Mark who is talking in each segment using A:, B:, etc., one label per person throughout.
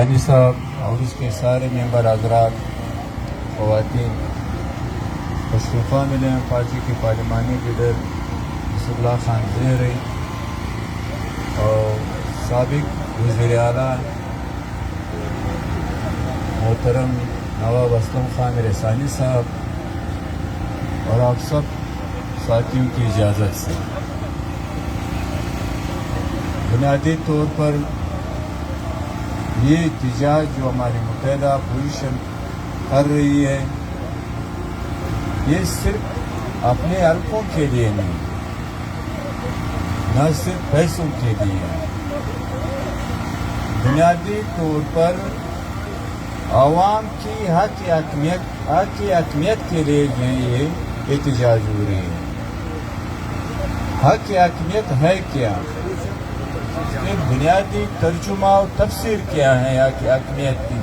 A: ثانی صاحب اور اس کے سارے ممبر حضرات، خواتین، مشرفہ ملیں پارٹی کے پارلیمانی لیڈر نصر اللہ خان زہری اور سابق وزیر اعلیٰ محترم نواب اسلم خان رسانی صاحب اور آپ سب ساتھیوں کی اجازت سے بنیادی طور پر یہ احتجاج جو ہماری متحدہ پوزیشن کر رہی ہے، یہ صرف اپنے حلقوں کے لیے نہیں، نہ صرف پیسوں کے لیے، بنیادی طور پر عوام کی حق حاکمیت کے لیے جو یہ احتجاج ہو رہی ہے۔ حق حاکمیت ہے کیا؟ اس کے بنیادی ترجمہ اور تفسیر کیا ہے حق حاکمیت کی؟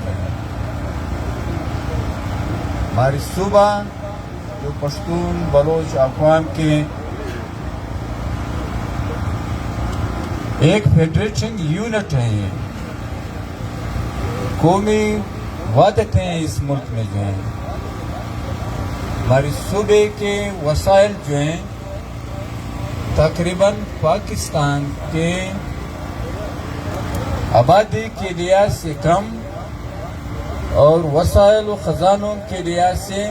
A: ہماری صوبہ جو پشتون بلوچ اقوام کے ایک فیڈریشن یونٹ ہے، یہ قومی وحدت ہیں اس ملک میں جو ہیں، ہمارے صوبے کے وسائل جو ہیں تقریباً پاکستان کے آبادی کے لحاظ سے کم اور وسائل و خزانوں کے لحاظ سے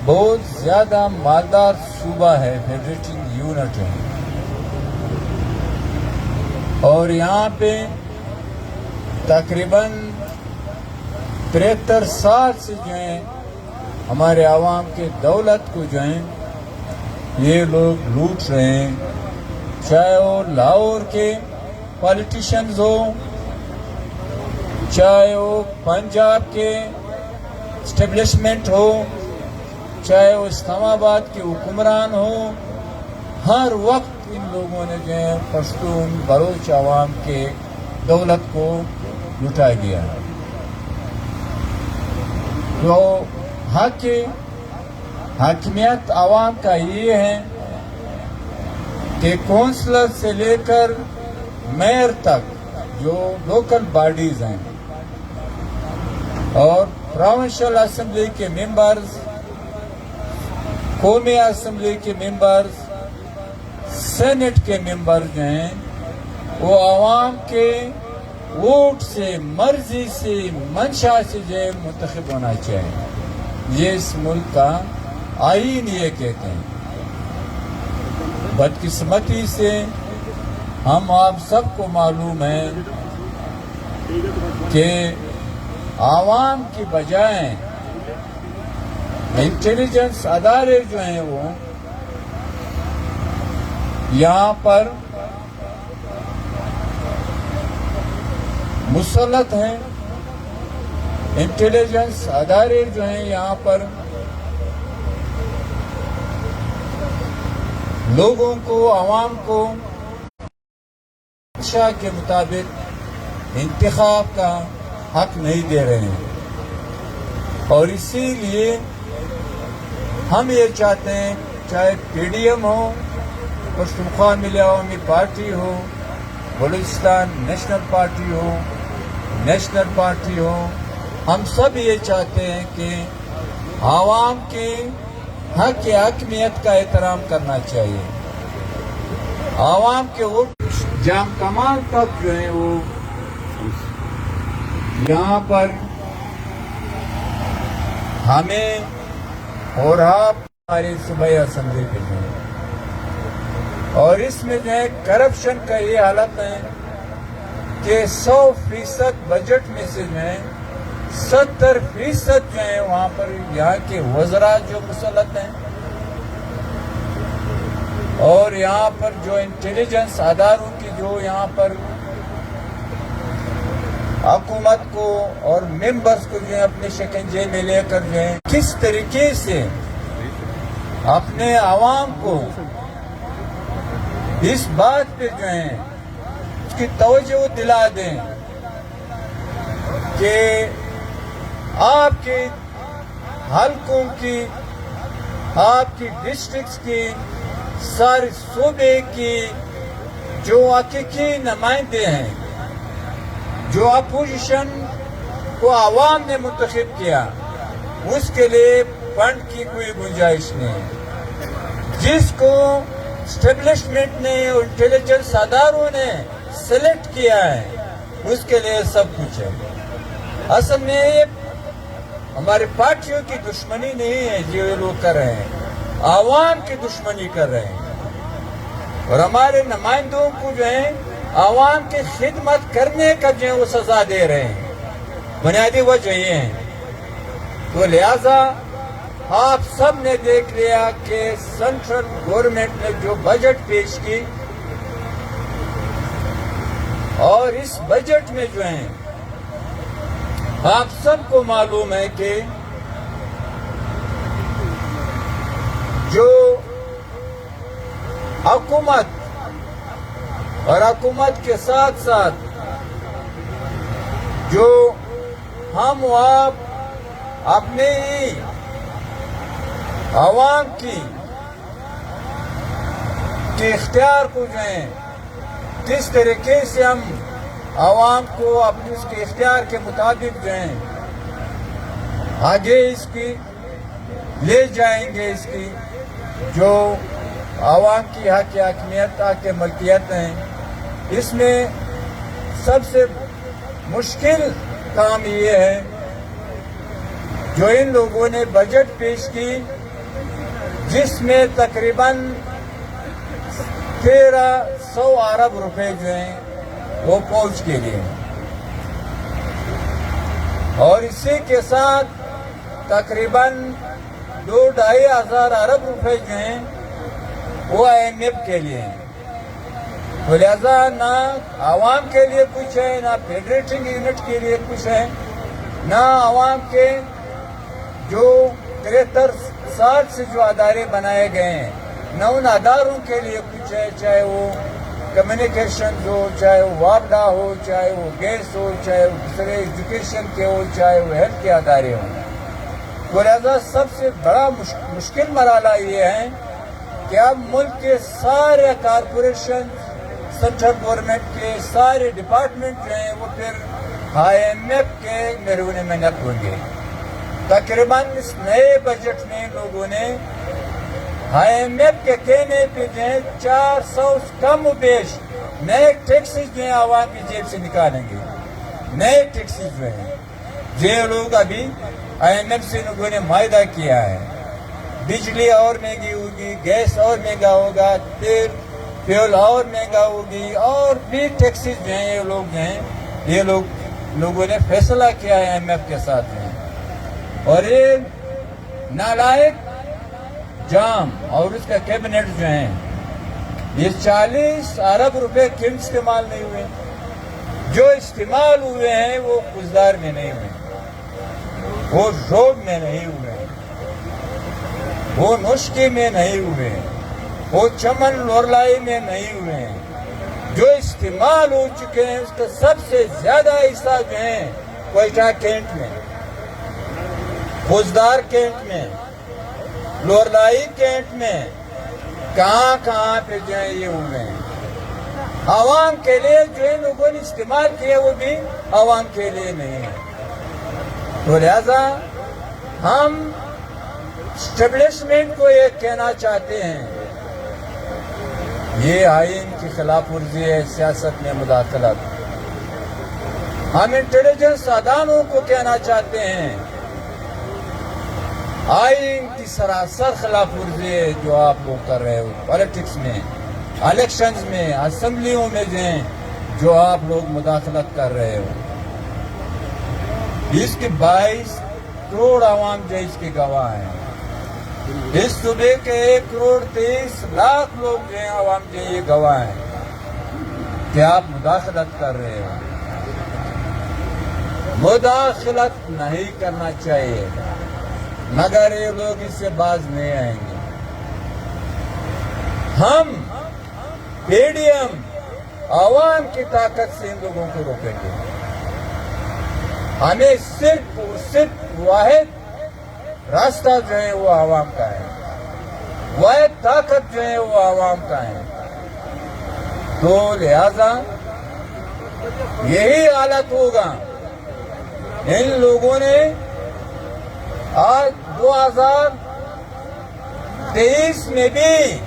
A: بہت زیادہ مالدار صوبہ ہے، فیڈریشن یونٹ ہے، اور یہاں پہ تقریباً 73 سال سے جو ہیں ہمارے عوام کے دولت کو جو ہیں یہ لوگ لوٹ رہے ہیں، چاہے وہ لاہور کے پالیٹیشنز ہو، چاہے وہ پنجاب کے اسٹیبلشمنٹ ہو، چاہے وہ اسلام آباد کے حکمران ہو، ہر وقت ان لوگوں نے جو ہے پشتون بلوچ عوام کے دولت کو لٹا گیا ہے۔ تو حق حاکمیت عوام کا یہ ہے کہ کونسلر سے لے کر میئر تک جو لوکل باڈیز ہیں اور پروونشل اسمبلی کے ممبرز، قومی اسمبلی کے ممبرز، سینٹ کے ممبر جو ہیں وہ عوام کے ووٹ سے، مرضی سے، منشا سے جو ہے منتخب ہونا چاہیے۔ یہ اس ملک کا آئین یہ کہتے ہیں۔ بدقسمتی سے ہم آپ سب کو معلوم ہے کہ عوام کی بجائے انٹیلیجنس ادارے جو ہیں وہ یہاں پر مسلط ہیں۔ انٹیلیجنس ادارے جو ہیں یہاں پر لوگوں کو، عوام کو منشا کے مطابق انتخاب کا حق نہیں دے رہے ہیں، اور اسی لیے ہم یہ چاہتے ہیں چاہے پی ڈی ایم ہو، پشتونخوا ملی عوامی پارٹی ہو، بلوچستان نیشنل پارٹی ہو، نیشنل پارٹی ہو، ہم سب یہ چاہتے ہیں کہ عوام کے حق حاکمیت کا احترام کرنا چاہیے۔ عوام کے ووٹ جام کمال تک جو ہیں وہ یہاں پر ہمیں اور آپ ہماری صوبائی اسمبلی پہ جو ہے، اور اس میں جو ہے کرپشن کا یہ حالت ہے کہ 100% بجٹ میں سے جو ہے 70% جو ہے وہاں پر یہاں کے وزراء جو مسلط ہیں، اور یہاں پر جو انٹیلیجنس اداروں کی جو یہاں پر حکومت کو اور ممبرز کو جو ہے اپنے شکنجے میں لے کر جو ہے کس طریقے سے اپنے عوام کو اس بات پہ جو ہے اس کی توجہ دلا دیں کہ آپ کے حلقوں کی، آپ کی ڈسٹرکٹس کی، سارے صوبے کی جو حقیقی نمائندے ہیں، جو اپوزیشن کو عوام نے منتخب کیا، اس کے لیے فنڈ کی کوئی گنجائش نہیں. جس کو اسٹیبلشمنٹ نے اور انٹیلیجنس اداروں نے سلیکٹ کیا ہے اس کے لیے سب کچھ ہے. اصل میں ہماری پارٹیوں کی دشمنی نہیں ہے جو یہ لوگ کر رہے ہیں، عوام کی دشمنی کر رہے ہیں. اور ہمارے نمائندوں کو جو ہے عوام کی خدمت کرنے کا جو ہے وہ سزا دے رہے ہیں. بنیادی وجہ یہ ہے. تو لہذا آپ سب نے دیکھ لیا کہ سینٹرل گورنمنٹ نے جو بجٹ پیش کی، اور اس بجٹ میں جو ہے آپ سب کو معلوم ہے کہ جو حکومت اور حکومت کے ساتھ ساتھ جو ہم و آپ اپنے ہی عوام کی اختیار کو جو ہے کس طریقے سے ہم عوام کو اپنے اس کے اختیار کے مطابق جو ہیں آگے اس کی لے جائیں گے، اس کی جو عوام کی حق حاکمیت حق ملکیت ہیں، اس میں سب سے مشکل کام یہ ہے جو ان لوگوں نے بجٹ پیش کی، جس میں تقریباً 1300 ارب روپے جو ہیں وہ فوج کے لیے، اور اسی کے ساتھ تقریباً 2-2.5 ہزار ارب روپے جو ہیں وہ IMF کے لیے ہیں. تو لہذا نہ عوام کے لیے کچھ ہے، نہ فیڈریٹنگ یونٹ کے لیے کچھ ہے، نہ عوام کے جو 73 سال سے جو ادارے بنائے گئے ہیں نہ ان اداروں کے لیے کچھ ہے، چاہے وہ کمیونیکیشن ہو، چاہے وہ وابڈا ہو، چاہے وہ گیس ہو، چاہے وہ دوسرے ایجوکیشن کے ہو، چاہے وہ ہیلتھ کے ادارے ہوں. تو لہذا سب سے بڑا مشکل مرحلہ یہ ہے کہ اب ملک کے سارے کارپوریشن، سینٹرل گورنمنٹ کے سارے ڈپارٹمنٹ جو ہیں وہ پھر IMF کے مرہون منت ہوں گے. تقریباً اس نئے بجٹ میں لوگوں نے IMF کے کہنے پہ جو ہے 400 کم و بیش نئے ٹیکسز جو ہیں عوام کی جیب سے نکالیں گے. نئے ٹیکسز جو ہیں جو لوگ ابھی IMF سے لوگوں نے معاہدہ کیا ہے، بجلی اور مہنگی ہوگی، گیس اور مہنگا ہوگا، تیل فیول اور مہنگا ہوگی، اور بھی ٹیکسز جو ہیں یہ لوگوں نے فیصلہ کیا ہے IMF کے ساتھ میں. اور یہ نالائق جام اور اس کا کیبنٹ جو ہیں یہ 40 ارب روپے کیوں استعمال نہیں ہوئے؟ جو استعمال ہوئے ہیں وہ کزدار میں نہیں ہوئے، وہ روڈ میں نہیں ہوئے، وہ نشکی میں نہیں ہوئے، وہ چمن لورلائی میں نہیں ہوئے ہیں. جو استعمال ہو چکے ہیں اس کا سب سے زیادہ حصہ جو ہیں کوئٹہ کینٹ میں، کزدار کینٹ میں، لورلائی کینٹ میں، کہاں پہ جو ہیں یہ ہوئے ہیں. عوام کے لیے جو ان لوگوں نے استعمال کیا وہ بھی عوام کے لیے نہیں ہے. تو لہذا ہم اسٹیبلشمنٹ کو یہ کہنا چاہتے ہیں یہ آئین کی خلاف ورزی ہے، سیاست میں مداخلت. ہم انٹیلیجنس اداروں کو کہنا چاہتے ہیں آئین کی سراسر خلاف ورزی ہے جو آپ لوگ کر رہے ہو. پالیٹکس میں، الیکشنز میں، اسمبلیوں میں جو آپ لوگ مداخلت کر رہے ہو، اس کے 22 کروڑ عوام جو اس کے گواہ ہیں. اس صوبے کے 1 کروڑ 23 لاکھ لوگ جو ہیں عوام کے یہ گواہ ہیں کہ آپ مداخلت کر رہے ہو. مداخلت نہیں کرنا چاہیے مگر یہ لوگ اس سے باز نہیں آئیں گے. ہم PDM عوام کی طاقت سے ان لوگوں کو روکیں گے. ہمیں صرف اور صرف واحد راستہ جو ہے وہ عوام کا ہے، واحد طاقت جو ہے وہ عوام کا ہے. تو لہذا یہی حالت ہوگا ان لوگوں نے آج 2023 میں بھی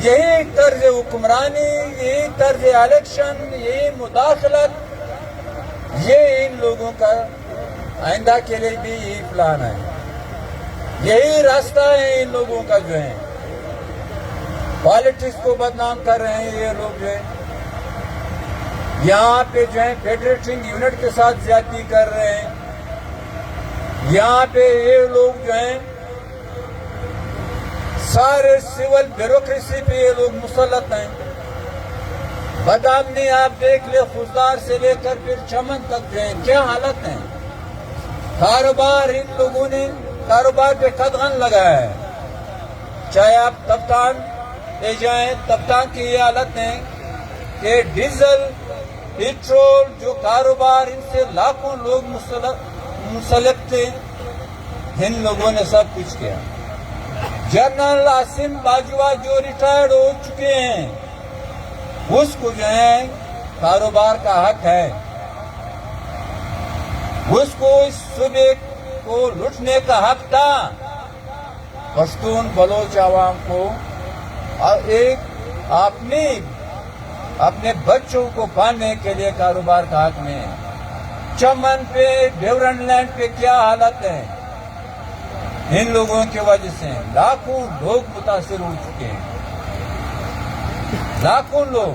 A: یہی طرز حکمرانی، یہی طرز الیکشن، یہی مداخلت، یہ ان لوگوں کا آئندہ کے لیے بھی یہی پلان ہے، یہی راستہ ہے ان لوگوں کا جو ہے۔ پالیٹکس کو بدنام کر رہے ہیں یہ لوگ جو ہے، یہاں پہ جو ہے فیڈریٹنگ یونٹ کے ساتھ زیادتی کر رہے ہیں، یہاں پہ یہ لوگ جو ہیں سارے سول بیوروکریسی پہ یہ لوگ مسلط ہیں۔ بدامنی آپ دیکھ لیں، خوزدار سے لے کر پھر چمن تک جو ہے کیا حالت ہے۔ کاروبار ان لوگوں نے کاروبار پہ قدغن لگایا ہے، چاہے آپ تبتان لے جائیں، تبتان کی یہ حالت ہے کہ ڈیزل پیٹرول جو کاروبار ان سے لاکھوں لوگ منسلک تھے، ان لوگوں نے سب کچھ کیا۔ جنرل عاصم باجوہ جو ریٹائرڈ ہو چکے ہیں، اس کو جو ہے کاروبار کا حق ہے، اس کو اس صوبے کو لوٹنے کا حق تھا۔ پشتون بلوچ عوام کو ایک اپنے بچوں کو پالنے کے لیے کاروبار کا حق میں ہے۔ چمن پہ، ڈیورن لینڈ پہ کیا حالت ہے، ان لوگوں کی وجہ سے لاکھوں لوگ متاثر ہو چکے ہیں، لاکھوں لوگ۔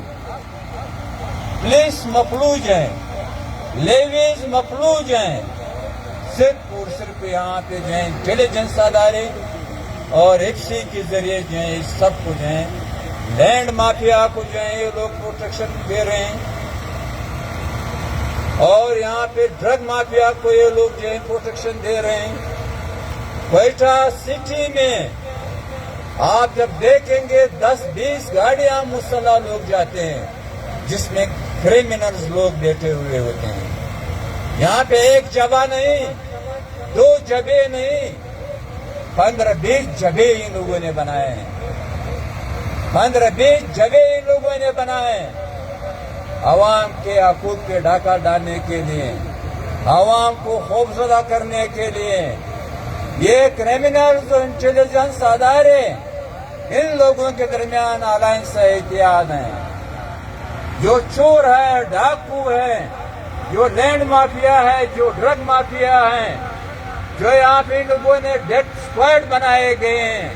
A: پولیس مفلوج ہیں، لیویز مفلوج ہیں، صرف اور صرف یہاں پہ جو ہے انٹیلیجنس ادارے اور ایکسی کے ذریعے جو ہے اس سب کو جو ہے لینڈ مافیا کو جو ہے یہ لوگ پروٹیکشن دے رہے ہیں، اور یہاں پہ ڈرگ مافیا کو یہ لوگ جو ہے پروٹیکشن دے رہے ہیں۔ کوئٹہ سٹی میں آپ جب دیکھیں گے 10-20 گاڑیاں مسلح لوگ جاتے ہیں جس میں کریمنلز لوگ بیٹھے ہوئے ہوتے ہیں۔ یہاں پہ ایک جگہ نہیں، 2 جگہ نہیں، 15-20 جگہ ان لوگوں نے بنائے ہیں، 15-20 جگہ ان لوگوں نے بنائے ہیں، عوام کے حقوق پہ ڈاکہ ڈالنے کے لیے، عوام کو خوفزدہ کرنے کے لیے۔ یہ کریمنلز اور انٹیلیجنس ادارے ان لوگوں کے درمیان الائنس اتحاد ہیں۔ جو چور ہے، ڈاکو ہے، جو لینڈ مافیا ہے، جو ڈرگ مافیا ہے، جو یہاں پہ لوگوں نے ڈیتھ اسکواڈ بنائے گئے ہیں،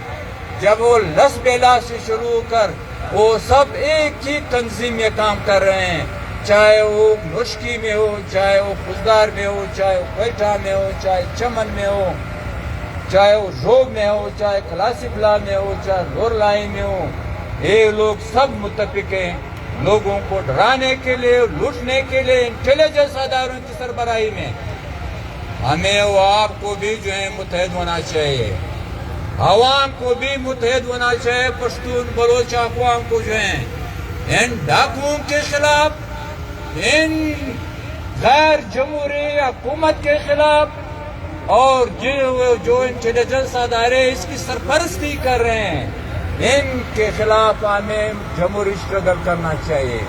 A: جب وہ لس بیلا سے شروع کر وہ سب ایک ہی تنظیم میں کام کر رہے ہیں، چاہے وہ مشکی میں ہو، چاہے وہ خوزدار میں ہو، چاہے وہ کوئٹہ میں ہو، چاہے چمن میں ہو، چاہے وہ روگ میں ہو، چاہے کلاسی بلا میں ہو، چاہے لور لائی میں ہو۔ یہ لوگ سب متفق ہیں لوگوں کو ڈرانے کے لیے، لوٹنے کے لیے، انٹیلیجنس اداروں کی سربراہی میں۔ ہمیں وہ آپ کو بھی جو ہے متحد ہونا چاہیے، عوام کو بھی متحد ہونا چاہیے۔ پشتون بلوچ اقوام کو جو ہے ان ڈاکوؤں کے خلاف، ان غیر جمہوری حکومت کے خلاف، اور جو انٹیلیجنس ادارے اس کی سرپرستی کر رہے ہیں، ان کے خلاف ہمیں جمہوری اسٹرگل کرنا چاہیے۔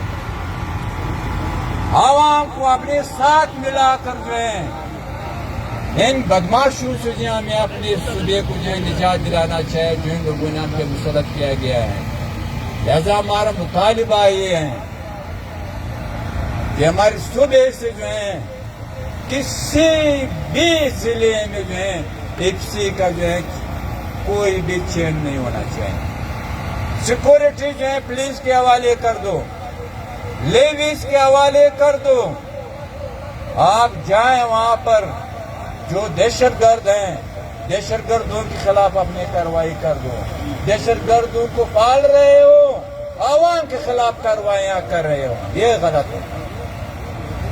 A: عوام کو اپنے ساتھ ملا کر جو ہے ان بدماشوں سے جو ہمیں اپنے صوبے کو جو ہے نجات دلانا چاہیے، جو ان لوگوں نے ہم پہ مسلط کیا گیا ہے۔ لہذا ہمارا مطالبہ یہ ہے کہ ہمارے صوبے سے جو ہے کسی بھی ضلع میں جو ہے ایپسی کا جو ہے کوئی بھی چینج نہیں ہونا چاہیے۔ سیکورٹی جو ہے پولیس کے حوالے کر دو، لیویز کے حوالے کر دو۔ آپ جائیں وہاں پر جو دہشت گرد ہیں، دہشت گردوں کے خلاف اپنی کارروائی کر دو۔ دہشت گردوں کو پال رہے ہو، عوام کے خلاف کارروائیاں کر رہے ہو، یہ غلط ہے۔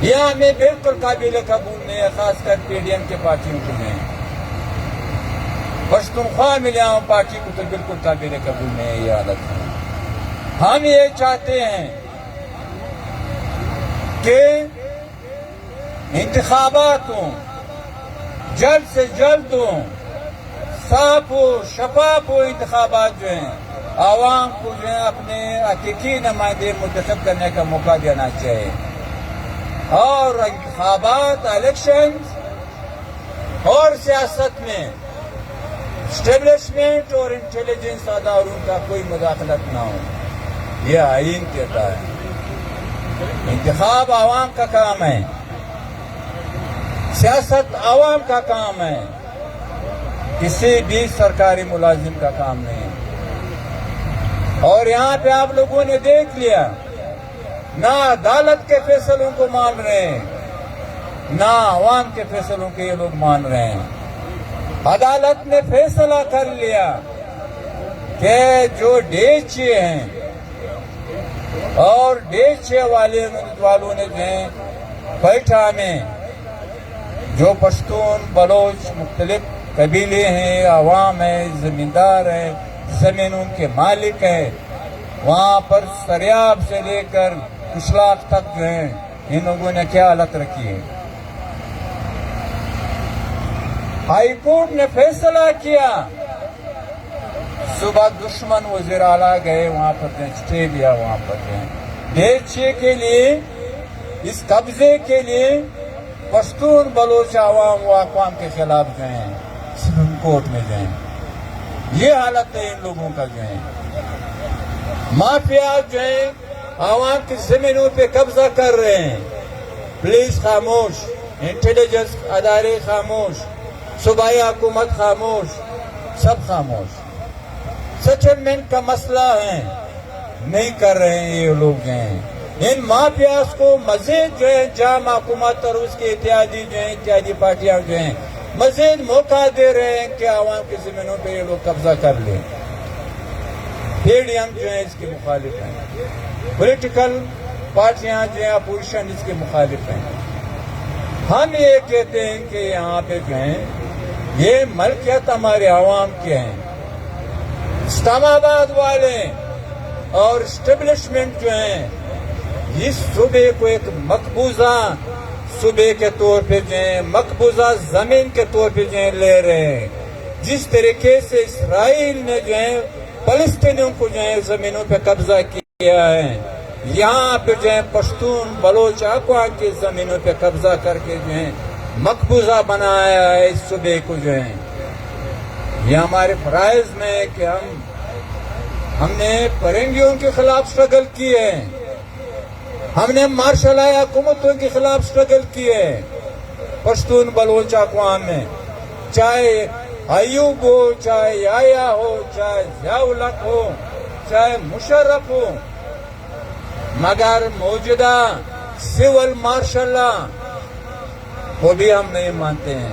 A: یہ ہمیں بالکل قابل قبول نہیں ہے، خاص کر پی ڈی ایم کے پارٹیوں کو نہیں۔ پشتونخوا ملیاؤں پارٹی کو تو بالکل قابل قبول نہیں ہے یہ حالت ہے۔ ہم یہ چاہتے ہیں کہ انتخابات ہوں، جلد سے جلد ہوں، صاف ہو، شفاف ہو انتخابات جو ہیں، عوام کو جو ہے اپنے حقیقی نمائندے منتخب کرنے کا موقع دینا چاہیے۔ اور انتخابات الیکشن اور سیاست میں اسٹیبلشمنٹ اور انٹیلیجنس اداروں کا کوئی مداخلت نہ ہو، یہ آئین کہتا ہے۔ انتخاب عوام کا کام ہے، سیاست عوام کا کام ہے، کسی بھی سرکاری ملازم کا کام نہیں۔ اور یہاں پہ آپ لوگوں نے دیکھ لیا، نہ عدالت کے فیصلوں کو مان رہے ہیں، نہ عوام کے فیصلوں کے یہ لوگ مان رہے ہیں۔ عدالت نے فیصلہ کر لیا کہ جو ڈیچے ہیں اور ڈیچے والوں نے جو ہیں کوئٹہ میں جو پشتون بلوچ مختلف قبیلے ہیں، عوام ہے، زمیندار ہے، زمینوں کے مالک ہیں، وہاں پر سریاب سے لے کر اشلاق تک جو ہیں ان لوگوں نے کیا حالت رکھی ہے۔ ہائی کورٹ نے فیصلہ کیا، صبح دشمن وزیر اعلیٰ گئے وہاں پر اسٹے لیا، وہاں پر ڈیچے کے لیے، اس قبضے کے لیے پشتون بلوچ عوام و اقوام کے خلاف جو ہیں سپریم کورٹ میں جو ہیں۔ یہ حالت ہے ان لوگوں کا جو ہے۔ مافیا جو ہیں عوام کی زمینوں پہ قبضہ کر رہے ہیں، پولیس خاموش، انٹیلیجنس ادارے خاموش، صوبائی حکومت خاموش، سب خاموش۔ سیٹلمنٹ کا مسئلہ ہے نہیں کر رہے ہیں یہ لوگ ہیں۔ ان مافیاز کو مزید جو ہے جام حکومت اور اس کے اتحادی جو ہیں اتحادی پارٹیاں جو ہیں مزید موقع دے رہے ہیں کہ عوام کی زمینوں پہ یہ لوگ قبضہ کر لیں۔ پی ڈی ایم جو ہیں اس کے مخالف ہیں، پولیٹیکل پارٹیاں جو ہیں اپوزیشن اس کے مخالف ہیں۔ ہم یہ کہتے ہیں کہ یہاں پہ جو ہیں یہ ملکیت ہمارے عوام کے ہیں۔ اسلام آباد والے اور اسٹیبلشمنٹ جو ہیں اس صوبے کو ایک مقبوضہ صوبے کے طور پہ جو ہیں مقبوضہ زمین کے طور پہ جو ہیں لے رہے ہیں۔ جس طریقے سے اسرائیل نے جو ہے فلسطینیوں کو جو ہے زمینوں پہ قبضہ کیا ہے، یہاں پہ جو ہے پشتون بلوچ اقوام کی زمینوں پہ قبضہ کر کے جو ہے مقبوضہ بنایا ہے اس صوبے کو جو ہے۔ یہ ہمارے فرائض میں ہے کہ ہم نے پرنگیوں کے خلاف سٹرگل کی ہے، ہم نے مارشل آئی حکومتوں کے خلاف سٹرگل کی ہے پشتون بلوچ اقوام میں، چاہے ایوب ہو، چاہے یایا ہو، چاہے ضیاء الحق ہو، چاہے مشرف ہو، مگر موجودہ سول مارشل لا کو بھی ہم نہیں مانتے ہیں۔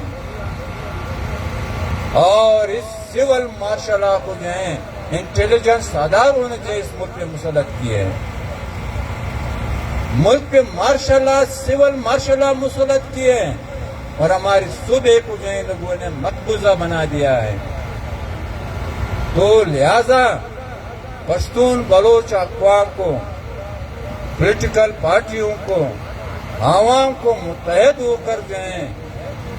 A: اور اس سول مارشل لا کو جو ہے انٹیلیجنس اداروں نے جو اس ملک پہ مسلط کی ہے، ملک پہ martial law civil martial law مسلط کی ہے اور ہمارے صوبے کو جو ہے لوگوں نے مقبوضہ بنا دیا ہے۔ تو لہذا پشتون بلوچ اقوام کو، پولیٹیکل پارٹیوں کو، عوام کو متحد ہو کر جو ہیں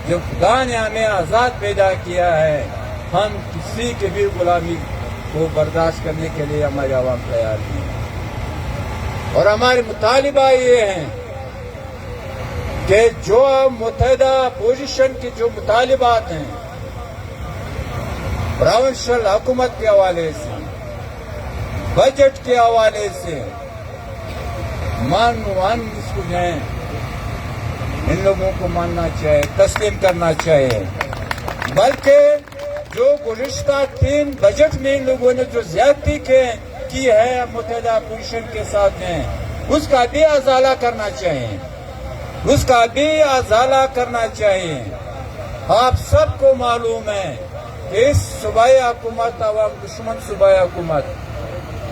A: جو خدا نے ہمیں آزاد پیدا کیا ہے، ہم کسی کی بھی غلامی کو برداشت کرنے کے لیے ہمارے عوام تیار نہیں ہے۔ اور ہمارے مطالبہ یہ ہیں کہ جو متحدہ پوزیشن کے جو مطالبات ہیں پروونشل حکومت کے حوالے سے، بجٹ کے حوالے سے، اس کو جو ہے ان لوگوں کو ماننا چاہیے، تسلیم کرنا چاہیے۔ بلکہ جو گزشتہ 3 بجٹ میں ان لوگوں نے جو زیادتی کی ہے متحدہ اپوزیشن کے ساتھ ہیں، اس کا بھی ازالہ کرنا چاہیے، اس کا بھی ازالہ کرنا چاہیے۔ آپ سب کو معلوم ہے کہ اس صوبائی حکومت، عوام دشمن صوبائی حکومت،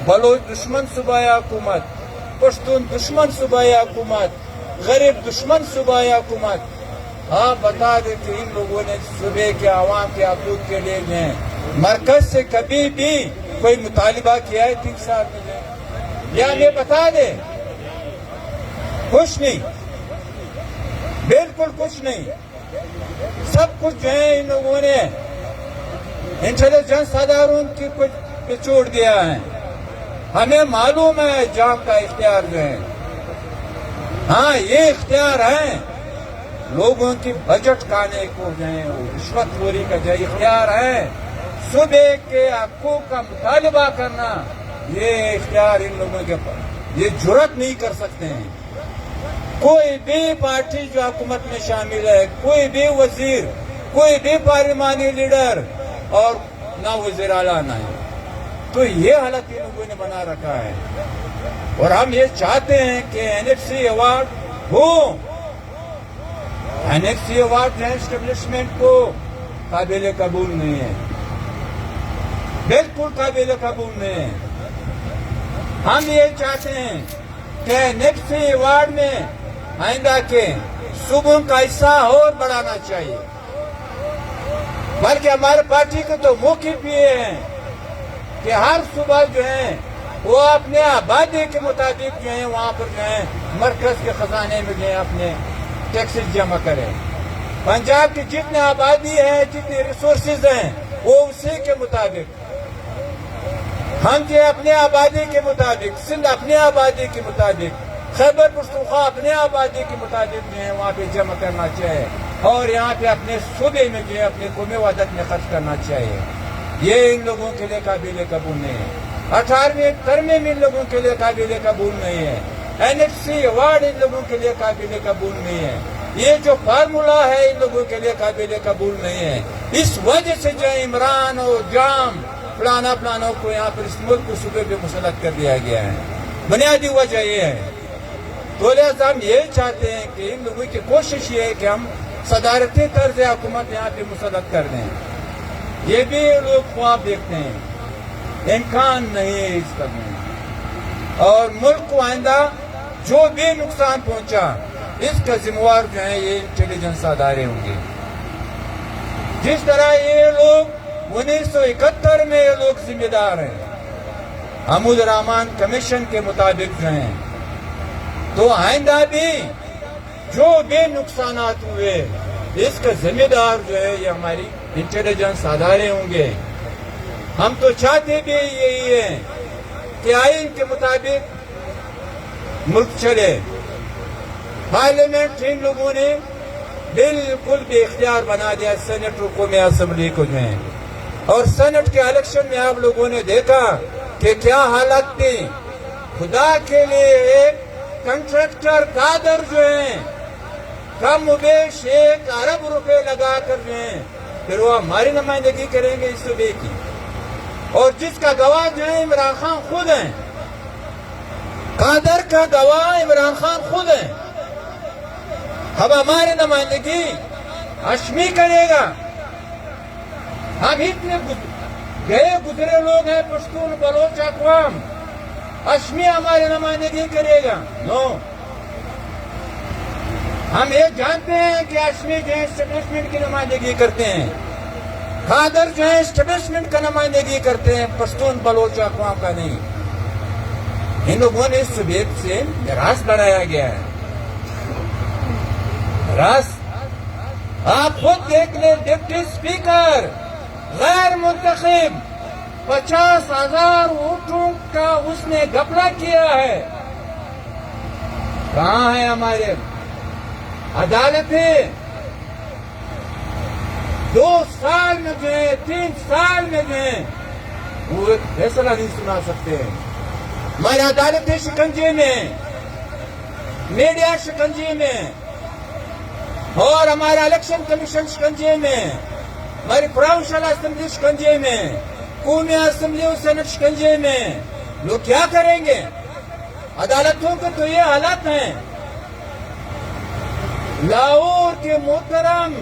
A: بلوچ دشمن صوبائی حکومت، پشتون دشمن صوبائی حکومت، غریب دشمن صوبائی حکومت، آپ بتا دیں کہ ان لوگوں نے صوبے کے عوام کے حقوق کے لیے جو ہے مرکز سے کبھی بھی کوئی مطالبہ کیا ہے 3 سال میں؟ یا ہمیں بتا دیں، کچھ نہیں، بالکل کچھ نہیں، سب کچھ جو ہے ان لوگوں نے انٹیلیجنس اداروں کی پہ چھوڑ دیا ہے۔ ہمیں معلوم ہے جام کا اختیار جو ہے، ہاں یہ اختیار ہے لوگوں کی بجٹ کھانے کو جائیں رشوت خوری کا جو اختیار ہے صبح کے حقوق کا مطالبہ کرنا یہ اختیار ان لوگوں کے پاس یہ جرات نہیں کر سکتے ہیں. کوئی بھی پارٹی جو حکومت میں شامل ہے کوئی بھی وزیر کوئی بھی پارلیمانی لیڈر اور نہ وزیر اعلیٰ نہ ہے تو یہ حالت ان لوگوں نے بنا رکھا ہے. اور ہم یہ چاہتے ہیں کہ این ایف سی ایوارڈ ہو. این ایف سی ایوارڈ جو ہے اسٹیبلشمنٹ کو قابل قبول نہیں ہے بالکل قابل قبول نہیں ہے. ہم یہ چاہتے ہیں کہ این ایف سی ایوارڈ میں آئندہ کے صوبوں کا حصہ اور بڑھانا چاہیے بلکہ ہمارے پارٹی کے تو موقف بھی ہیں کہ ہر صوبہ جو ہے وہ اپنے آبادی کے مطابق جو ہے وہاں پر جو ہے مرکز کے خزانے میں جو ہے اپنے ٹیکسز جمع کرے. پنجاب کی جتنی آبادی ہے جتنے ریسورسز ہیں وہ اسی کے مطابق ہم جو اپنے آبادی کے مطابق سندھ اپنے آبادی کے مطابق خیبر پختونخوا اپنے آبادی کے مطابق جو ہے وہاں پہ جمع کرنا چاہیے اور یہاں پہ اپنے صوبے میں جو ہے اپنے قومی وحدت میں خرچ کرنا چاہیے. یہ ان لوگوں کے لیے قابل قبول نہیں ہے. 18ویں ترمیم ان لوگوں کے لیے قابل قبول نہیں ہے. این ایف سی ایوارڈ ان لوگوں کے لیے قابل قبول نہیں ہے. یہ جو فارمولا ہے ان لوگوں کے لیے قابل قبول نہیں ہے. اس وجہ سے جو عمران اور جام پلانوں کو یہاں پر اس ملک کو صوبے پہ مسلط کر دیا گیا ہے. بنیادی وجہ یہ ہے. تو لہٰذا ہم یہ چاہتے ہیں کہ ان لوگوں کی کوشش یہ ہے کہ ہم صدارتی طرز حکومت یہاں پہ مسلط کر دیں. یہ بھی لوگ خواب دیکھتے ہیں امکان نہیں ہے اس کا بھی. اور ملک کو آئندہ جو بھی نقصان پہنچا اس کا ذمہ وار جو ہے یہ انٹیلیجنس ادارے ہوں گے. جس طرح یہ لوگ 1971 میں یہ لوگ ذمہ دار ہیں حمود الرحمان کمیشن کے مطابق جو ہیں تو آئندہ بھی جو بھی نقصانات ہوئے اس کا ذمہ دار جو ہے یہ ہماری انٹیلیجنس ادارے ہوں گے. ہم تو چاہتے بھی یہی ہے کہ آئین کے مطابق ملک چلے. پارلیمنٹ ان لوگوں نے بالکل بے اختیار بنا دیا سینٹ اور قومی اسمبلی کو جو ہے اور سینٹ کے الیکشن میں آپ لوگوں نے دیکھا کہ کیا حالت تھی. خدا کے لیے ایک کنٹریکٹر قادر جو ہیں کم و بیش 1 ارب روپے لگا کر جو ہیں پھر وہ ہماری نمائندگی کریں گے اس صوبے کی اور جس کا گواہ جو ہے عمران خان خود ہیں. قادر کا گواہ عمران خان خود ہیں. اب ہماری نمائندگی ہاشمی کرے گا. ہم اتنے گئے گزرے لوگ ہیں پشتون بلوچ اقوام ہاشمی ہماری نمائندگی کرے گا نو. ہم یہ جانتے ہیں کہ ہاشمی جو ہے اسٹیبلشمنٹ کی نمائندگی کرتے ہیں. قادر جو ہے اسٹیبلشمنٹ کا نمائندگی کرتے ہیں پشتون بلوچ اقوام کا نہیں. ان لوگوں نے اس صوبے سے راس بنایا گیا ہے. راس آپ خود دیکھ لیں ڈپٹی اسپیکر غیر منتخب 50,000 ووٹوں کا اس نے گھپلہ کیا ہے. کہاں ہے ہمارے عدالتیں؟ 2 سال میں جو ہے 3 سال میں جو ہے وہ ایک فیصلہ نہیں سنا سکتے. ہماری عدالتیں شکنجے میں میڈیا شکنجے میں اور ہمارا الیکشن کمیشن شکنجے میں ہماری پروونشل اسمبلی شکنجے میں قومی اسمبلی اور سینٹ شکنجے میں. لوگ کیا کریں گے؟ عدالتوں کے تو یہ حالات ہیں. لاہور کے محترم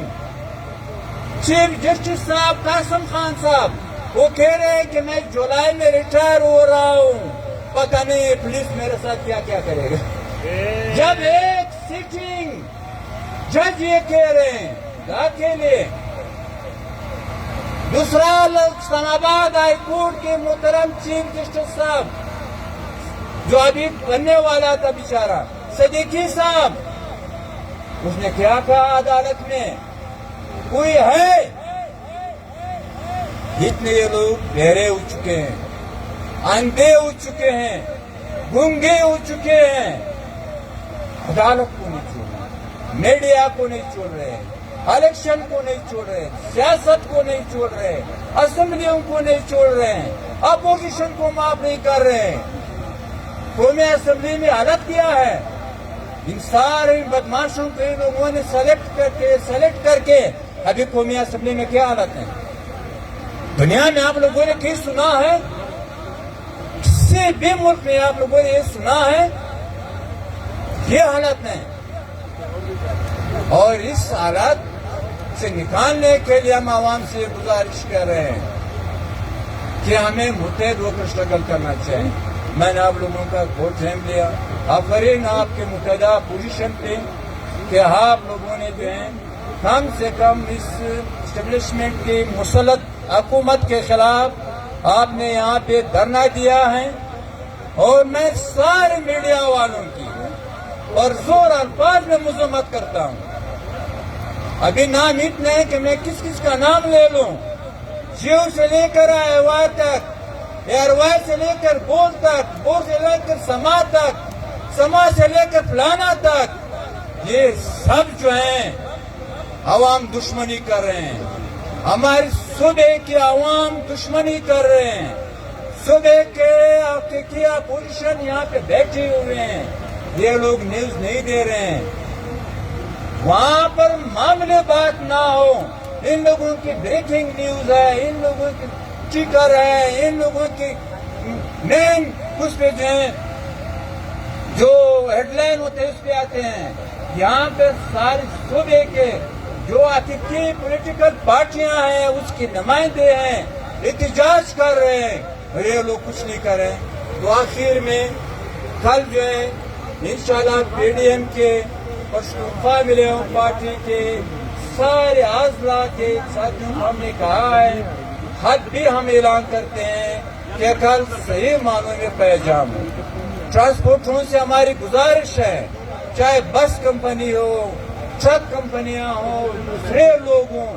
A: چیف جسٹس صاحب قاسم خان صاحب وہ کہہ رہے ہیں کہ میں جولائی میں ریٹائر ہو رہا ہوں. پتہ نہیں پولیس میرے ساتھ کیا کیا کرے گا. جب ایک سٹنگ جج یہ کہہ رہے ہیں کے لیے. دوسرا اسلام آباد ہائی کورٹ کے محترم چیف جسٹس صاحب جو ابھی بننے والا تھا بیچارہ صدیقی صاحب اس نے کیا کہا عدالت میں کوئی ہے؟ اتنے یہ لوگ بہرے ہو چکے ہیں اندھے ہو چکے ہیں گنگے ہو چکے ہیں. عدالت کو نہیں چھوڑ رہے، میڈیا کو نہیں چھوڑ رہے، الیکشن کو نہیں چھوڑ رہے، سیاست کو نہیں چھوڑ رہے، اسمبلیوں کو نہیں چھوڑ رہے ہیں، اپوزیشن کو معاف نہیں کر رہے ہیں۔ قومی اسمبلی میں حالت کیا ہے؟ ان سارے بدماشوں کو ان لوگوں نے سلیکٹ کر کے ابھی قومی اسمبلی میں کیا حالت ہے؟ دنیا میں آپ لوگوں نے کہیں سنا ہے؟ کسی بھی ملک میں آپ لوگوں نے یہ سنا ہے؟ یہ حالت ہے۔ اور اس حالت سے نکالنے کے لیے ہم عوام سے گزارش کر رہے ہیں کہ ہمیں متحد ہو کر اسٹرگل کرنا چاہیے۔ میں نے آپ لوگوں کا بہت اہم لیا، آفرین آپ کے متحدہ پوزیشن پہ کہ آپ لوگوں نے جو ہے کم سے کم اس اسٹیبلشمنٹ کی مسلط حکومت کے خلاف آپ نے یہاں پہ دھرنا دیا ہے۔ اور میں سارے میڈیا والوں کی اور زور الفاظ میں مذمت کرتا ہوں۔ ابھی نام اتنے ہیں کہ میں کس کس کا نام لے لوں، جیو سے لے کر ایوا تک، ایروائی سے لے کر بول تک، بول سے لے کر سما تک، سما سے لے کر فلانا تک، یہ سب جو ہیں عوام دشمنی کر رہے ہیں، ہماری صوبے کی عوام دشمنی کر رہے ہیں، صوبے کے اپوزیشن یہاں پہ بیٹھے ہوئے ہیں، یہ لوگ نیوز نہیں دے رہے ہیں۔ وہاں پر معاملے بات نہ ہو، ان لوگوں کی بریکنگ نیوز ہے، ان لوگوں کی ٹیکر ہے، ان لوگوں کی مین اس پہ جو ہیڈ لائن ہوتے ہیں اس پہ آتے ہیں۔ یہاں پہ سارے صوبے کے جو حقیقی پولیٹیکل پارٹیاں ہیں اس کے نمائندے ہیں، احتجاج کر رہے ہیں، اور یہ لوگ کچھ نہیں کر رہے ہیں۔ تو آخر میں کل جو ہے انشاءاللہ پی ڈی ایم کے پشتونخوا ملیوں پارٹی کے سارے اضلاع کے ساتھیوں کو ہم نے کہا ہے، حد بھی ہم اعلان کرتے ہیں کہ کل صحیح معنوں میں پیغام ہو۔ ٹرانسپورٹروں سے ہماری گزارش ہے، چاہے بس کمپنی ہو، ٹرک کمپنیاں ہوں، دوسرے لوگ ہوں،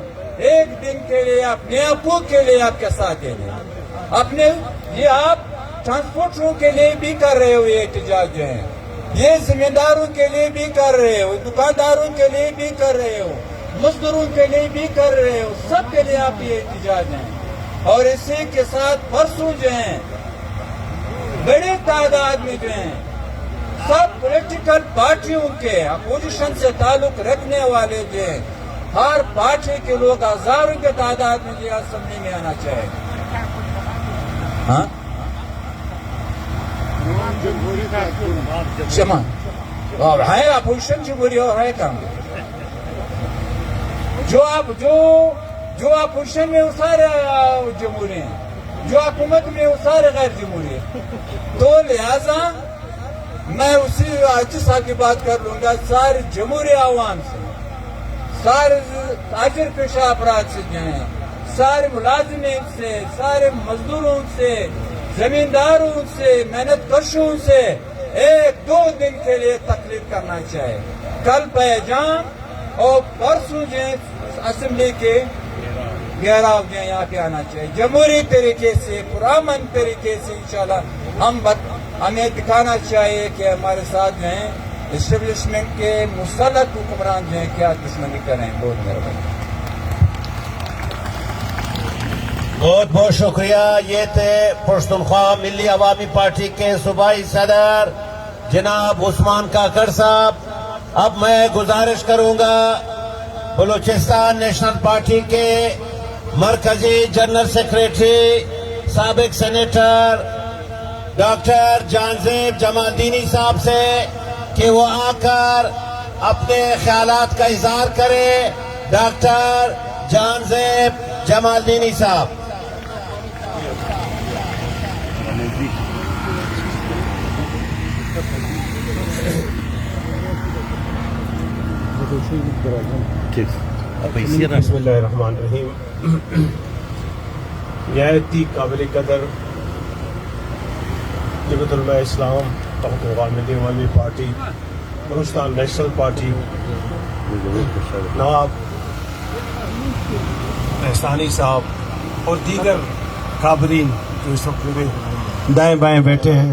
A: ایک دن کے لیے اپنے حقوق کے لیے آپ کے ساتھ دیں اپنے، یہ آپ ٹرانسپورٹروں کے لیے بھی کر رہے ہو، یہ احتجاج جو ہے یہ ذمہ داروں کے لیے بھی کر رہے ہو، دکانداروں کے لیے بھی کر رہے ہو، مزدوروں کے لیے بھی کر رہے ہو، سب کے لیے آپ یہ احتجاج ہیں۔ اور اسی کے ساتھ پرسوں جو ہیں بڑی تعداد میں جو ہیں سب پولیٹیکل پارٹیوں کے اپوزیشن سے تعلق رکھنے والے جو ہیں ہر پارٹی کے لوگ ہزاروں کے تعداد میں یہ اسمبلی میں آنا چاہیے۔ ہاں شما ہے اپوزیشن جمہوری اور ہے کام جو اپوزیشن میں وہ سارے جمہوری ہیں، جو حکومت میں وہ سارے غیر جمہوری ہیں۔ تو لہذا میں اسی آج صاحب کی بات کر لوں گا، سارے جمہوری عوام سے، سارے تاجر پیشہ افراد سے جو ہیں، سارے ملازمین سے، سارے مزدوروں سے، زمینداروں سے، محنت کشوں سے ایک دو دن کے لیے تقریر کرنا چاہیے۔ کل پیغام اور پرسوں جو ہے اسمبلی کے گھیراؤ جو ہے یہاں پہ آنا چاہیے، جمہوری طریقے سے، پرامن طریقے سے انشاءاللہ ہمیں دکھانا چاہیے کہ ہمارے ساتھ جو ہیں اسٹیبلشمنٹ کے مسلط حکمران جو ہیں کیا دشمنی کریں۔ بہت مہربانی۔
B: بہت بہت شکریہ۔ یہ تھے پشتونخوا ملی عوامی پارٹی کے صوبائی صدر جناب عثمان کاکڑ صاحب۔ اب میں گزارش کروں گا بلوچستان نیشنل پارٹی کے مرکزی جنرل سیکریٹری سابق سینیٹر ڈاکٹر جانزیب جمالدینی صاحب سے کہ وہ آ کر اپنے خیالات کا اظہار کرے۔ ڈاکٹر جانزیب جمالدینی صاحب۔
C: بسم اللہ الرحمن الرحیم۔ نہایت ہی قابل قدر جبہت علماء اسلام پختونخوا ملی عوامی پارٹی بلوچستان نیشنل پارٹی نواب احسانی صاحب اور دیگر قابلین جو اس وقت میرے دائیں بائیں بیٹھے ہیں،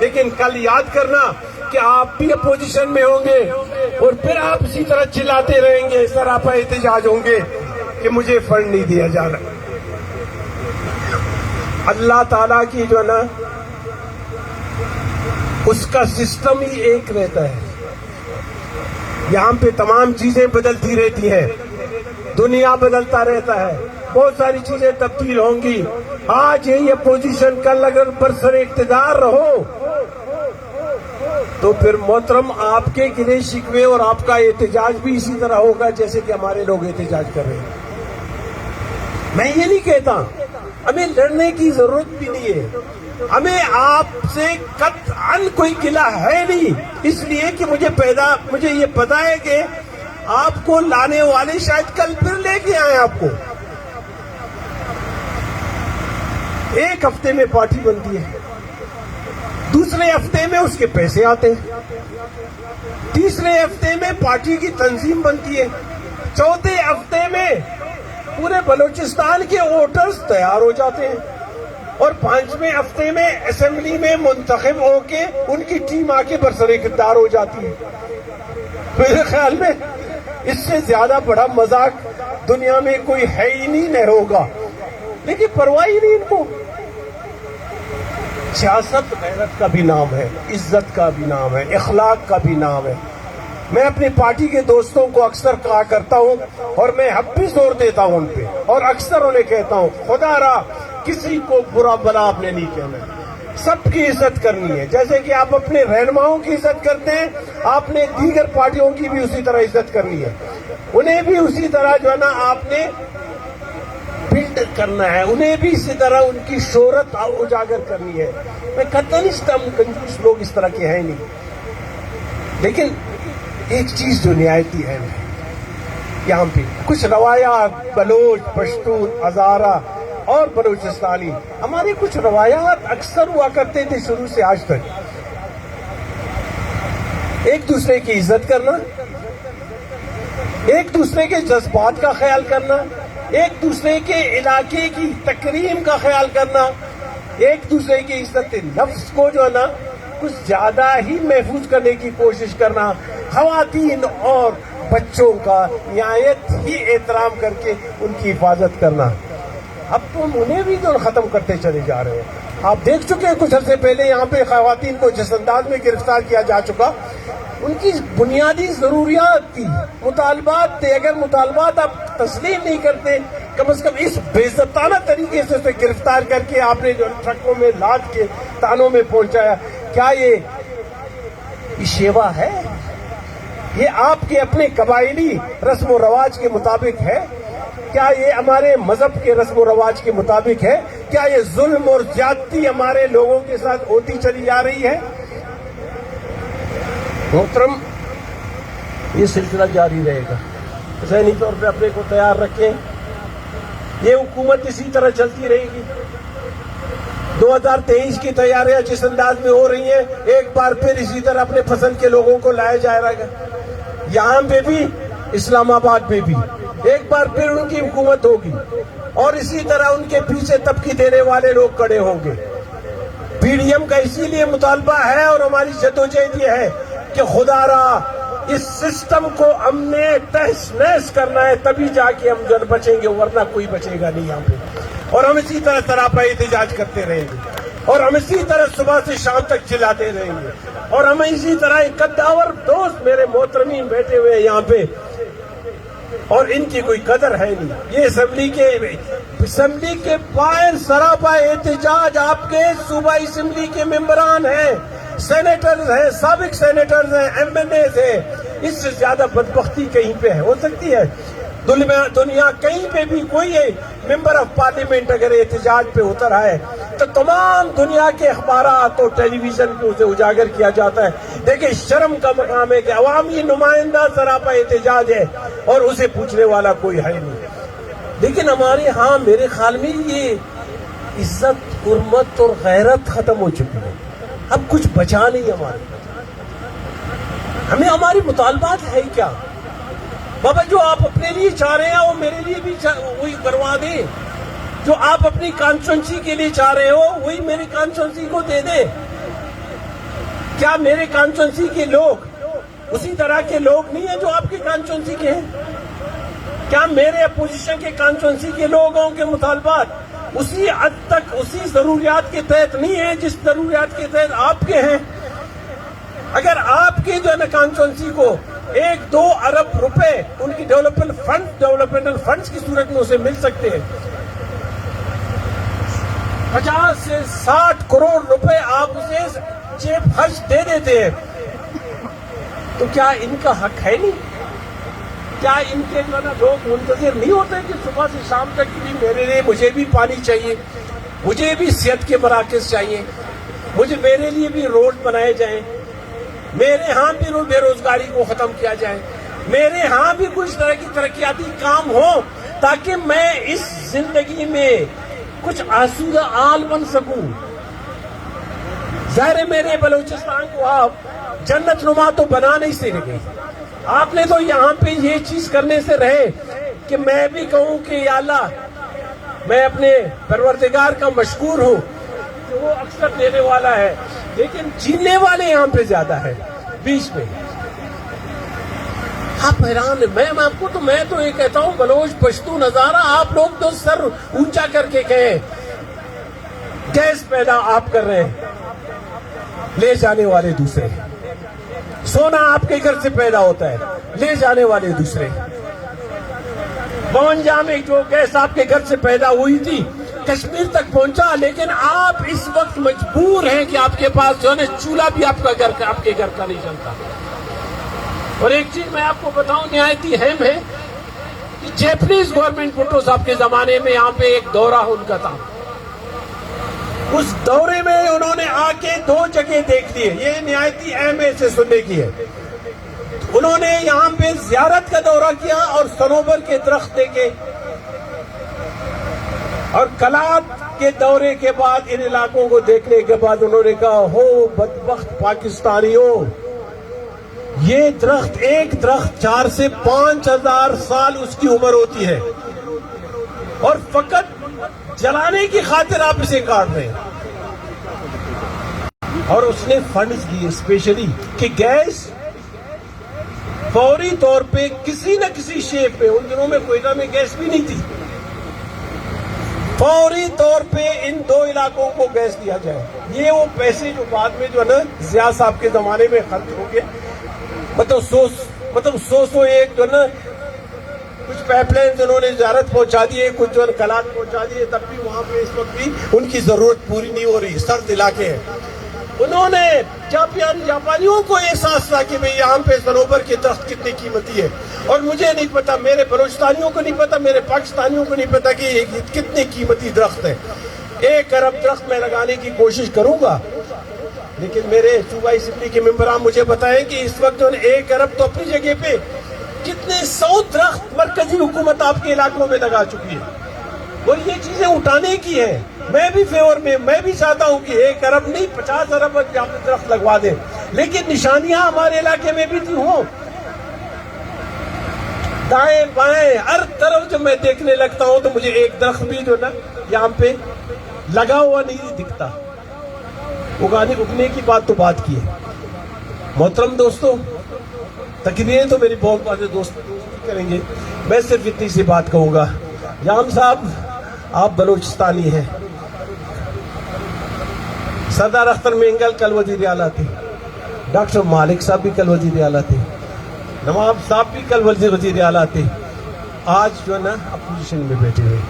C: لیکن کل یاد کرنا کہ آپ بھی اپوزیشن میں ہوں گے اور پھر آپ اسی طرح چلاتے رہیں گے، سراپا احتجاج ہوں گے کہ مجھے فنڈ نہیں دیا جا رہا۔ اللہ تعالیٰ کی جو نا اس کا سسٹم ہی ایک رہتا ہے، یہاں پہ تمام چیزیں بدلتی رہتی ہیں، دنیا بدلتا رہتا ہے، بہت ساری چیزیں تبدیل ہوں گی۔ آج یہی اپوزیشن کل اگر برسر اقتدار رہو تو پھر محترم آپ کے گلے شکوے اور آپ کا احتجاج بھی اسی طرح ہوگا جیسے کہ ہمارے لوگ احتجاج کر رہے ہیں۔ میں یہ نہیں کہتا ہمیں لڑنے کی ضرورت بھی نہیں ہے، ہمیں آپ سے قطعاً کوئی گلہ ہے نہیں، اس لیے کہ مجھے یہ پتا ہے کہ آپ کو لانے والے شاید کل پھر لے کے آئیں آپ کو۔ ایک ہفتے میں پارٹی بنتی ہے، دوسرے ہفتے میں اس کے پیسے آتے ہیں، تیسرے ہفتے میں پارٹی کی تنظیم بنتی ہے، چوتھے ہفتے میں پورے بلوچستان کے ووٹرز تیار ہو جاتے ہیں، اور پانچویں ہفتے میں اسمبلی میں منتخب ہو کے ان کی ٹیم آ کے برسر اقتدار ہو جاتی ہے۔ میرے خیال میں اس سے زیادہ بڑا مذاق دنیا میں کوئی ہے ہی نہیں ہوگا، لیکن پرواہ ہی نہیں ان کو۔ سیاست غیرت کا بھی نام ہے، عزت کا بھی نام ہے، اخلاق کا بھی نام ہے۔ میں اپنی پارٹی کے دوستوں کو اکثر کہا کرتا ہوں اور میں اب بھی زور دیتا ہوں ان پہ، اور اکثر انہیں کہتا ہوں خدا را کسی کو برا بلا آپ نے نہیں کہنا، سب کی عزت کرنی ہے، جیسے کہ آپ اپنے رہنماؤں کی عزت کرتے ہیں آپ نے دیگر پارٹیوں کی بھی اسی طرح عزت کرنی ہے، انہیں بھی اسی طرح جو ہے نا آپ نے بلڈ کرنا ہے، انہیں بھی اسی طرح ان کی شہرت اجاگر کرنی ہے۔ میں کہتا نہیں کنجوس لوگ اس طرح کے ہیں نہیں، لیکن ایک چیز جو نہایتی ہے یہاں پہ کچھ روایات بلوچ، پشتون، ہزارہ اور بلوچستانی، ہمارے کچھ روایات اکثر ہوا کرتے تھے شروع سے آج تک، ایک دوسرے کی عزت کرنا، ایک دوسرے کے جذبات کا خیال کرنا، ایک دوسرے کے علاقے کی تکریم کا خیال کرنا، ایک دوسرے کی عزت نفس کو جو ہے نا کچھ زیادہ ہی محفوظ کرنے کی کوشش کرنا، خواتین اور بچوں کا نہایت ہی احترام کر کے ان کی حفاظت کرنا۔ اب تو انہیں بھی جو ختم کرتے چلے جا رہے ہیں۔ آپ دیکھ چکے ہیں کچھ عرصے پہلے یہاں پہ خواتین کو جس انداز میں گرفتار کیا جا چکا، ان کی بنیادی ضروریات کی مطالبات تھے، اگر مطالبات آپ تسلیم نہیں کرتے کم از کم اس بے عزتانہ طریقے سے اسے گرفتار کر کے آپ نے جو ٹرکوں میں لاد کے تانوں میں پہنچایا، کیا یہ شیوا ہے؟ یہ آپ کے اپنے قبائلی رسم و رواج کے مطابق ہے؟ کیا یہ ہمارے مذہب کے رسم و رواج کے مطابق ہے؟ کیا یہ ظلم اور زیادتی ہمارے لوگوں کے ساتھ ہوتی چلی جا رہی ہے؟ محترم، یہ سلسلہ جاری رہے گا، ذہنی طور پہ اپنے کو تیار رکھیں، یہ حکومت اسی طرح چلتی رہے گی۔ 2023 کی تیاریاں جس انداز میں ہو رہی ہیں، ایک بار پھر اسی طرح اپنے پسند کے لوگوں کو لایا جائے گا، یہاں پہ بھی اسلام آباد میں بھی ایک بار پھر ان کی حکومت ہوگی، اور اسی طرح ان کے پیچھے تبکی دینے والے لوگ کھڑے ہوں گے۔ پی ڈی ایم کا اسی لیے مطالبہ ہے اور ہماری جدوجہد یہ ہے کہ خدا را اس سسٹم کو ہم نے تہس نہس کرنا ہے، تبھی جا کے ہم جو بچیں گے، ورنہ کوئی بچے گا نہیں یہاں پہ، اور ہم اسی طرح سراپا احتجاج کرتے رہیں گے، اور ہم اسی طرح صبح سے شام تک چلاتے رہیں گے، اور ہم اسی طرح قداور دوست میرے محترمین بیٹھے ہوئے ہیں یہاں پہ، اور ان کی کوئی قدر ہے نہیں۔ یہ اسمبلی کے باہر سراپا احتجاج آپ کے صوبہ اسمبلی کے ممبران ہیں، سینیٹرز ہیں، سابق سینیٹرز ہیں، ایم این ایز ہیں، اس سے زیادہ بدبختی کہیں پہ ہو سکتی ہے؟ دنیا کہیں پہ بھی کوئی ممبر آف پارلیمنٹ اگر احتجاج پہ اتر آئے تو تمام دنیا کے اخبارات اور ٹیلی ویژن پہ اسے اجاگر کیا جاتا ہے۔ دیکھیں، شرم کا مقام ہے کہ عوامی نمائندہ سراپا احتجاج ہے اور اسے پوچھنے والا کوئی ہے نہیں۔ لیکن ہمارے ہاں میرے خیال میں یہ عزت، حرمت اور غیرت ختم ہو چکی ہے، اب کچھ بچا نہیں ہمیں ہماری مطالبات ہے کیا؟ بابا جو آپ اپنے لیے چاہ رہے ہیں وہ میرے لیے بھی وہی کروا دیں، جو آپ اپنی کانسٹیچوئنسی کے لیے چاہ رہے ہو وہی میری کانسٹیچوئنسی کو دے دیں۔ کیا میرے کانسٹیچوئنسی کے لوگ اسی طرح کے لوگ نہیں ہیں جو آپ کی کانسٹیچوئنسی کے ہیں؟ کیا میرے اپوزیشن کے کانسٹیچوئنسی کے لوگوں کے مطالبات اسی حد تک اسی ضروریات کے تحت نہیں ہیں جس ضروریات کے تحت آپ کے ہیں؟ اگر آپ کے جو ہے نا کانسٹیچوئنسی کو 1-2 ارب روپے ان کی ڈیولپمنٹل فنڈز کی صورت میں اسے مل سکتے ہیں، 50 سے 60 کروڑ روپے آپ اسے جیب خرچ دے دیتے ہیں، تو کیا ان کا حق ہے نہیں؟ کیا ان کے جو ہے نا لوگ منتظر نہیں ہوتے کہ صبح سے شام تک بھی میرے لیے مجھے بھی پانی چاہیے، مجھے بھی صحت کے مراکز چاہیے، میرے لیے بھی روڈ بنائے جائیں، میرے ہاں بھی بے روزگاری کو ختم کیا جائے، میرے ہاں بھی کچھ طرح کی ترقیاتی کام ہو تاکہ میں اس زندگی میں کچھ آسودہ آل بن سکوں۔ ظاہر ہے میرے بلوچستان کو آپ جنت نما تو بنا نہیں سکے، آپ نے تو یہاں پہ یہ چیز کرنے سے رہے کہ میں بھی کہوں کہ یا اللہ میں اپنے پروردگار کا مشکور ہوں کہ وہ اکثر دینے والا ہے، لیکن جینے والے یہاں پہ زیادہ ہے بیچ میں۔ آپ حیران ہیں، میں تو یہ کہتا ہوں بلوچ پشتو نظارہ، آپ لوگ تو سر اونچا کر کے کہیں گیس پیدا آپ کر رہے ہیں، لے جانے والے دوسرے، سونا آپ کے گھر سے پیدا ہوتا ہے، لے جانے والے دوسرے، 52 میں جو گیس آپ کے گھر سے پیدا ہوئی تھی کشمیر تک پہنچا، لیکن آپ اس وقت مجبور ہیں کہ آپ کے پاس جو ہے نا چولہا بھی آپ کے گھر کا نہیں چلتا۔ اور ایک چیز میں آپ کو بتاؤں نہایت ہی اہم ہے کہ جیپنیز گورنمنٹ بھٹو صاحب کے زمانے میں یہاں پہ ایک دورہ ان کا تھا، اس دورے میں انہوں نے آ کے 2 جگہ دیکھ لیے، یہ نہایت ہی اہم ہے اسے سننے کی ہے۔ انہوں نے یہاں پہ زیارت کا دورہ کیا اور صنوبر کے درخت دیکھے، اور کلات کے دورے کے بعد ان علاقوں کو دیکھنے کے بعد انہوں نے کہا ہو بدبخت پاکستانیوں، یہ درخت ایک درخت 4 سے 5 ہزار سال اس کی عمر ہوتی ہے اور فقط جلانے کی خاطر آپ اسے کاٹ رہے ہیں۔ اور اس نے فنڈز دیے اسپیشلی کہ گیس فوری طور پہ کسی نہ کسی شیپ پہ، ان دنوں میں کوئٹہ میں گیس بھی نہیں تھی، فوری طور پہ ان 2 علاقوں کو گیس دیا جائے۔ یہ وہ پیسے جو بعد میں جو ہے نا ضیاء صاحب کے زمانے میں خرچ ہو گئے، مطلب 100 جو ہے نا کچھ پائپ لائنز انہوں نے زیارت پہنچا دیے، کچھ جو ہے کلات پہنچا دیے، تب بھی وہاں پہ اس وقت بھی ان کی ضرورت پوری نہیں ہو رہی، سرد علاقے ہیں۔ انہوں نے جاپانیوں کو احساس تھا کہ یہاں پہ صنوبر کے درخت کتنی قیمتی ہے، اور مجھے نہیں پتا، میرے بلوچستانیوں کو نہیں پتا، میرے پاکستانیوں کو نہیں پتا کہ یہ کتنی قیمتی درخت ہے۔ 1 ارب درخت میں لگانے کی کوشش کروں گا، لیکن میرے صوبائی اسمبلی کے ممبران مجھے بتائیں کہ اس وقت 1 ارب تو اپنی جگہ پہ کتنے 100 درخت مرکزی حکومت آپ کے علاقوں میں لگا چکی ہے، اور یہ چیزیں اٹھانے کی ہیں۔ میں بھی فیور میں بھی چاہتا ہوں کہ 1 ارب نہیں 50 ارب یہاں پہ درخت لگوا دیں، لیکن نشانیاں ہمارے علاقے میں بھی تھی ہوں، دائیں بائیں ہر طرف جب میں دیکھنے لگتا ہوں تو مجھے ایک درخت بھی جو نا یہاں پہ لگا ہوا نہیں دکھتا۔ اگنے کی بات تو بات کی ہے۔ محترم دوستو، تقریریں تو میری بہت باتیں دوست کریں گے، میں صرف اتنی سی بات کہوں گا۔ یام صاحب آپ بلوچستانی ہیں، سردار اختر مینگل کل وزیر اعلیٰ تھے، ڈاکٹر مالک صاحب بھی کل وزیر اعلیٰ تھے، نواب صاحب بھی کل وزیر اعلیٰ تھے، آج جو ہے نا اپوزیشن میں بیٹھے ہوئے،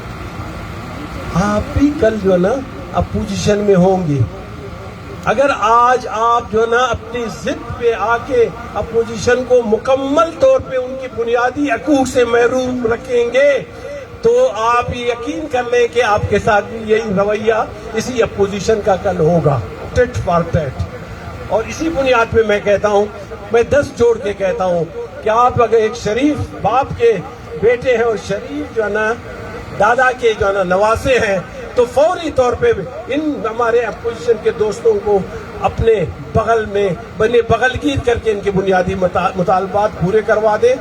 C: آپ بھی کل جو ہے نا اپوزیشن میں ہوں گے۔ اگر آج آپ جو ہے نا اپنی ضد پہ آ کے اپوزیشن کو مکمل طور پہ ان کی بنیادی حقوق سے محروم رکھیں گے تو آپ یقین کر لیں کہ آپ کے ساتھ بھی یہی رویہ اسی اپوزیشن کا کل ہوگا، ٹٹ فار ٹٹ۔ اور اسی بنیاد پہ میں کہتا ہوں، میں 10 جوڑ کے کہتا ہوں کہ آپ اگر ایک شریف باپ کے بیٹے ہیں اور شریف جو ہے نا دادا کے جو ہے نا نواسے ہیں، تو فوری طور پہ ان ہمارے اپوزیشن کے دوستوں کو اپنے بغل میں بغلگیر کر کے ان کے بنیادی مطالبات پورے کروا دیں،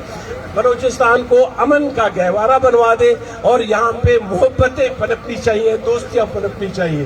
C: بلوچستان کو امن کا گہوارہ بنوا دے، اور یہاں پہ محبتیں پنپنی چاہیے، دوستیاں پنپنی چاہیے۔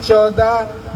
D: 14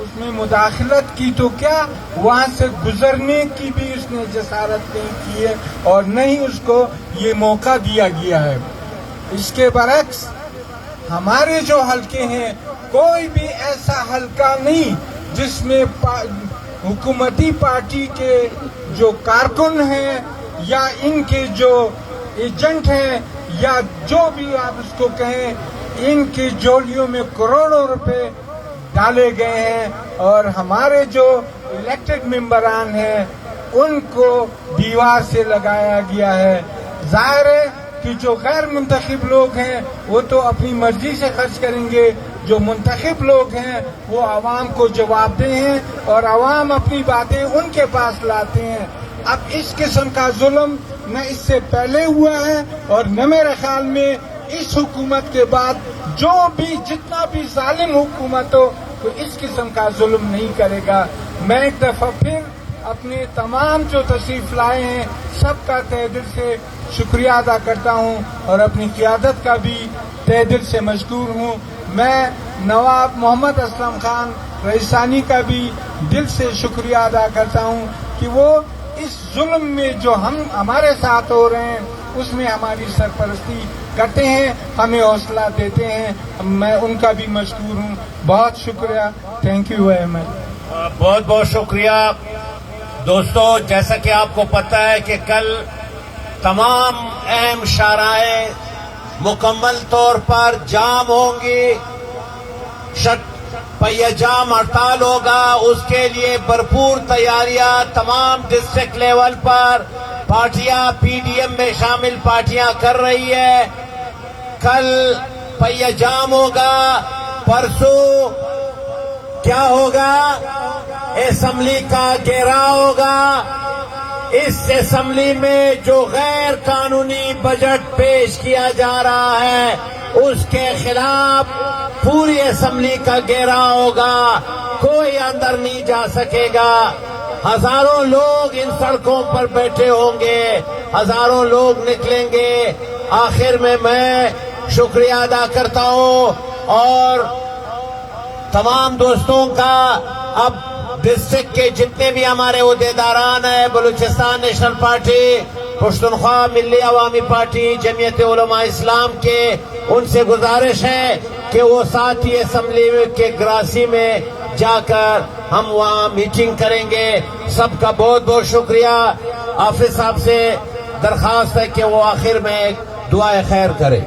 D: اس میں مداخلت کی تو کیا، وہاں سے گزرنے کی بھی اس نے جسارت نہیں کی ہے اور نہ ہی اس کو یہ موقع دیا گیا ہے۔ اس کے برعکس ہمارے جو حلقے ہیں، کوئی بھی ایسا حلقہ نہیں جس میں حکومتی پارٹی کے جو کارکن ہیں یا ان کے جو ایجنٹ ہیں یا جو بھی آپ اس کو کہیں، ان کی جولیوں میں کروڑوں روپے ڈالے گئے ہیں اور ہمارے جو الیکٹڈ ممبران ہیں ان کو دیوار سے لگایا گیا ہے۔ ظاہر ہے کہ جو غیر منتخب لوگ ہیں وہ تو اپنی مرضی سے خرچ کریں گے، جو منتخب لوگ ہیں وہ عوام کو جواب دہ ہیں اور عوام اپنی باتیں ان کے پاس لاتے ہیں۔ اب اس قسم کا ظلم نہ اس سے پہلے ہوا ہے اور نہ میرے خیال میں اس حکومت کے بعد جو بھی جتنا بھی ظالم حکومت ہو تو اس قسم کا ظلم نہیں کرے گا۔ میں ایک دفعہ پھر اپنے تمام جو تشریف لائے ہیں سب کا تہ دل سے شکریہ ادا کرتا ہوں اور اپنی قیادت کا بھی تہ دل سے مشکور ہوں۔ میں نواب محمد اسلم خان رئیسانی کا بھی دل سے شکریہ ادا کرتا ہوں کہ وہ اس ظلم میں جو ہمارے ساتھ ہو رہے ہیں اس میں ہماری سرپرستی کرتے ہیں، ہمیں حوصلہ دیتے ہیں، میں ان کا بھی مشکور ہوں۔ بہت شکریہ، تھینک یو ویری مچ۔
B: بہت بہت شکریہ دوستو۔ جیسا کہ آپ کو پتہ ہے کہ کل تمام اہم شاہراہیں مکمل طور پر جام ہوں گی، پہیہ جام ہڑتال ہوگا، اس کے لیے بھرپور تیاریاں تمام ڈسٹرکٹ لیول پر پارٹیاں پی ڈی ایم میں شامل پارٹیاں کر رہی ہے۔ کل پہیہ جام ہوگا، پرسوں کیا ہوگا؟ اسمبلی کا گھیراؤ ہوگا۔ اس اسمبلی میں جو غیر قانونی بجٹ پیش کیا جا رہا ہے اس کے خلاف پوری اسمبلی کا گھیراؤ ہوگا، کوئی اندر نہیں جا سکے گا۔ ہزاروں لوگ ان سڑکوں پر بیٹھے ہوں گے، ہزاروں لوگ نکلیں گے۔ آخر میں شکریہ ادا کرتا ہوں اور تمام دوستوں کا۔ اب ڈسٹرکٹ کے جتنے بھی ہمارے عہدیداران ہیں، بلوچستان نیشنل پارٹی، پشتونخوا ملی عوامی پارٹی، جمعیت علماء اسلام کے، ان سے گزارش ہے کہ وہ ساتھ ہی اسمبلی کے گراسی میں جا کر ہم وہاں میٹنگ کریں گے۔ سب کا بہت بہت شکریہ۔ حافظ صاحب سے درخواست ہے کہ وہ آخر میں ایک دعائے خیر کرے۔